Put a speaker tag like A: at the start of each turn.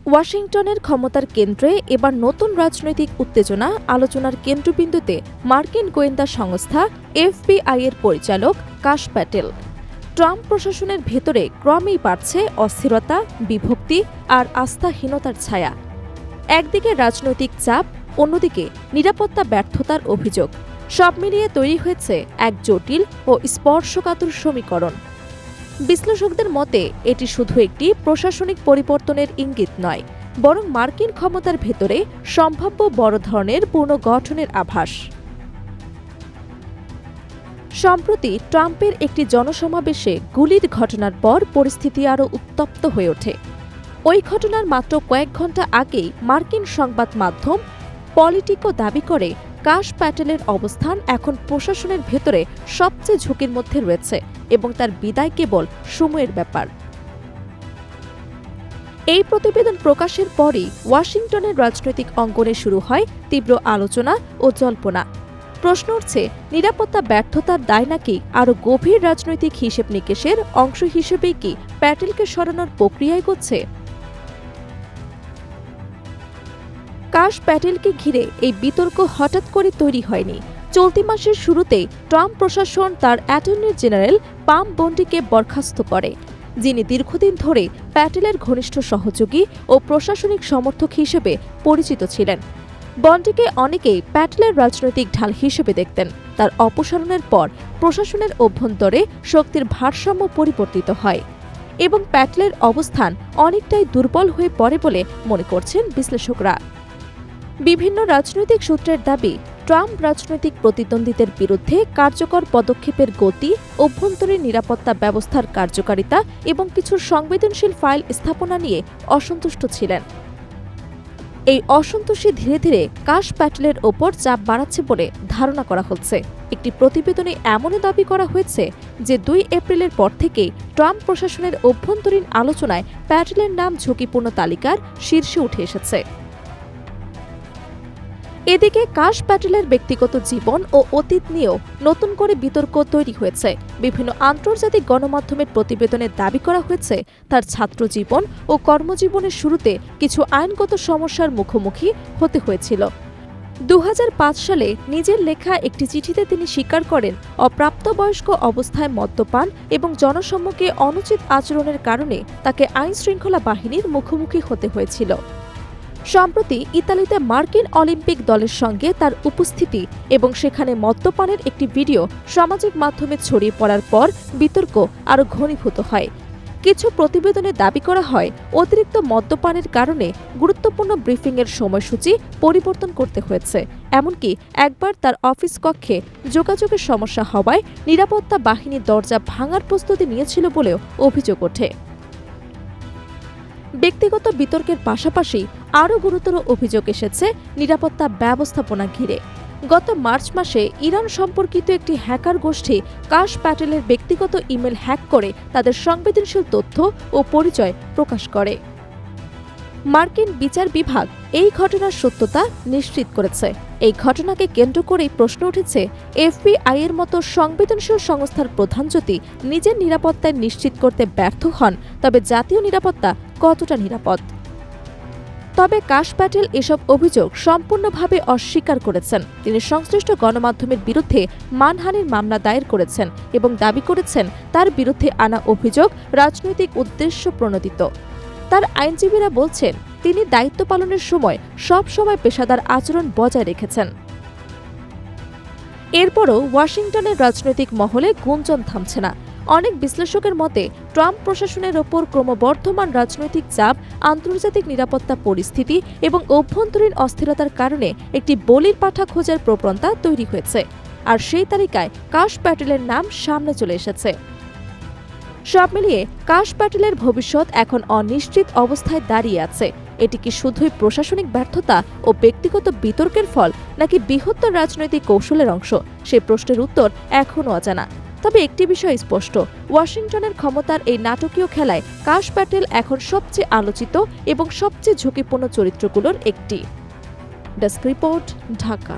A: ওয়াশিংটনের ক্ষমতার কেন্দ্রে এবার নতুন রাজনৈতিক উত্তেজনা। আলোচনার কেন্দ্রবিন্দুতে মার্কিন গোয়েন্দা সংস্থা এফবিআই-এর পরিচালক কাশ প্যাটেল। ট্রাম্প প্রশাসনের ভেতরে ক্রমেই বাড়ছে অস্থিরতা, বিভক্তি আর আস্থাহীনতার ছায়া। একদিকে রাজনৈতিক চাপ, অন্যদিকে নিরাপত্তা ব্যর্থতার অভিযোগ। সব মিলিয়ে তৈরি হয়েছে এক জটিল ও স্পর্শকাতর সমীকরণ। বিশ্লেষকদের মতে এটি শুধু একটি প্রশাসনিক পরিবর্তনের ইঙ্গিত নয়, বরং মার্কিন ক্ষমতার ভেতরে সম্ভাব্য বড় ধরনের পুনর্গঠনের আভাস। সম্প্রতি ট্রাম্পের একটি জনসমাবেশে গুলির ঘটনার পর পরিস্থিতি আরও উত্তপ্ত হয়ে ওঠে। ওই ঘটনার মাত্র কয়েক ঘণ্টা আগেই মার্কিন সংবাদ মাধ্যম পলিটিকো দাবি করে কাশ প্যাটেলের অবস্থান এখন প্রশাসনের ভেতরে সবচেয়ে ঝুঁকির মধ্যে রয়েছে এবং তার বিদায় কেবল সময়ের ব্যাপার। এই প্রতিবেদন প্রকাশের পরই ওয়াশিংটনের রাজনৈতিক অঙ্গনে শুরু হয় তীব্র আলোচনা ও জল্পনা। প্রশ্ন উঠছে, নিরাপত্তা ব্যর্থতার দায় নাকি আরও গভীর রাজনৈতিক হিসেব নিকেশের অংশ হিসেবেই কি প্যাটেলকে সরানোর প্রক্রিয়া এগোচ্ছে? কাশ প্যাটেলকে ঘিরে এই বিতর্ক হঠাৎ করে তৈরি হয়নি। চলতি মাসের শুরুতেই ট্রাম্প প্রশাসন তার অ্যাটর্নি জেনারেল পাম বন্ডিকে বরখাস্ত করে, যিনি দীর্ঘদিন ধরে প্যাটেলের ঘনিষ্ঠ সহযোগী ও প্রশাসনিক সমর্থক হিসেবে পরিচিত ছিলেন। বন্ডিকে অনেকেই প্যাটেলের রাজনৈতিক ঢাল হিসেবে দেখতেন। তার অপসারণের পর প্রশাসনের অভ্যন্তরে শক্তির ভারসাম্য পরিবর্তিত হয় এবং প্যাটেলের অবস্থান অনেকটাই দুর্বল হয়ে পড়ে বলে মনে করছেন বিশ্লেষকরা। বিভিন্ন রাজনৈতিক সূত্রের দাবি, ট্রাম্প রাজনৈতিক প্রতিদ্বন্দ্বীদের বিরুদ্ধে কার্যকর পদক্ষেপের গতি, অভ্যন্তরীণ নিরাপত্তা ব্যবস্থার কার্যকারিতা এবং কিছু সংবেদনশীল ফাইল স্থাপনা নিয়ে অসন্তুষ্ট ছিলেন। এই অসন্তোষই ধীরে ধীরে কাশ প্যাটেলের ওপর চাপ বাড়াচ্ছে বলে ধারণা করা হচ্ছে। একটি প্রতিবেদনে এমনও দাবি করা হয়েছে যে ২ এপ্রিলের পর থেকেই ট্রাম্প প্রশাসনের অভ্যন্তরীণ আলোচনায় প্যাটেলের নাম ঝুঁকিপূর্ণ তালিকার শীর্ষে উঠে এসেছে। এদিকে কাশ প্যাটেলের ব্যক্তিগত জীবন ও অতীত নিয়েও নতুন করে বিতর্ক তৈরি হয়েছে। বিভিন্ন আন্তর্জাতিক গণমাধ্যমের প্রতিবেদনে দাবি করা হয়েছে তার ছাত্র জীবন ও কর্মজীবনের শুরুতে কিছু আইনগত সমস্যার মুখোমুখি হতে হয়েছিল। ২০০৫ সালে নিজের লেখা একটি চিঠিতে তিনি স্বীকার করেন, অপ্রাপ্তবয়স্ক অবস্থায় মদ্যপান এবং জনসম্মুখে অনুচিত আচরণের কারণে তাকে আইনশৃঙ্খলা বাহিনীর মুখোমুখি হতে হয়েছিল। সম্প্রতি ইতালিতে মার্কিন অলিম্পিক দলের সঙ্গে তার উপস্থিতি এবং সেখানে মদ্যপানের একটি ভিডিও সামাজিক মাধ্যমে ছড়িয়ে পড়ার পর বিতর্ক আরও ঘনীভূত হয়। কিছু প্রতিবেদনে দাবি করা হয়, অতিরিক্ত মদ্যপানের কারণে গুরুত্বপূর্ণ ব্রিফিংয়ের সময়সূচি পরিবর্তন করতে হয়েছে। এমনকি একবার তার অফিস কক্ষে যোগাযোগের সমস্যা হওয়ায় নিরাপত্তা বাহিনী দরজা ভাঙার প্রস্তুতি নিয়েছিল বলেও অভিযোগ ওঠে। ব্যক্তিগত বিতর্কের পাশাপাশি আরও গুরুতর অভিযোগ এসেছে নিরাপত্তা ব্যবস্থাপনা ঘিরে। গত মার্চ মাসে ইরান সম্পর্কিত একটি হ্যাকার গোষ্ঠী কাশ প্যাটেলের ব্যক্তিগত ইমেল হ্যাক করে তাদের সংবেদনশীল তথ্য ও পরিচয় প্রকাশ করে। মার্কিন বিচার বিভাগ এই ঘটনার সত্যতা নিশ্চিত করেছে। এই ঘটনাকে কেন্দ্র করেই প্রশ্ন উঠেছে, এফবিআই-এর মতো সংবেদনশীল সংস্থার প্রধান যদি নিজের নিরাপত্তায় নিশ্চিত করতে ব্যর্থ হন, তবে জাতীয় নিরাপত্তা কতটা নিরাপদ? তবে কাশ প্যাটেল এসব অভিযোগ সম্পূর্ণভাবে অস্বীকার করেছেন। তিনি সংশ্লিষ্ট গণমাধ্যমের বিরুদ্ধে মানহানির মামলা দায়ের করেছেন এবং দাবি করেছেন তার বিরুদ্ধে আনা অভিযোগ রাজনৈতিক উদ্দেশ্য প্রণোদিত। তার আইনজীবীরা বলছেন তিনি দায়িত্ব পালনের সময় সব সময় পেশাদার আচরণ বজায় রেখেছেন। এরপরও ওয়াশিংটনের রাজনৈতিক মহলে গুঞ্জন থামছে না। অনেক বিশ্লেষকের মতে ট্রাম্প প্রশাসনের ওপর ক্রমবর্ধমান রাজনৈতিক চাপ, আন্তর্জাতিক নিরাপত্তা পরিস্থিতি এবং অভ্যন্তরীণ অস্থিরতার কারণে একটি বলির পাঠা খোঁজার প্রবণতা তৈরি হয়েছে। আর সেই তালিকায় কাশ প্যাটেলের নাম সামনে চলে এসেছে। সব মিলিয়ে কাশ প্যাটেলের ভবিষ্যৎ এখন অনিশ্চিত অবস্থায় দাঁড়িয়ে আছে। এটি কি শুধুই প্রশাসনিক ব্যর্থতা ও ব্যক্তিগত বিতর্কের ফল, নাকি বৃহত্তর রাজনৈতিক কৌশলের অংশ? সেই প্রশ্নের উত্তর এখনও অজানা। তবে একটি বিষয় স্পষ্ট, ওয়াশিংটনের ক্ষমতার এই নাটকীয় খেলায় কাশ প্যাটেল এখন সবচেয়ে আলোচিত এবং সবচেয়ে ঝুঁকিপূর্ণ চরিত্রগুলোর একটি। Desk report, Dhaka.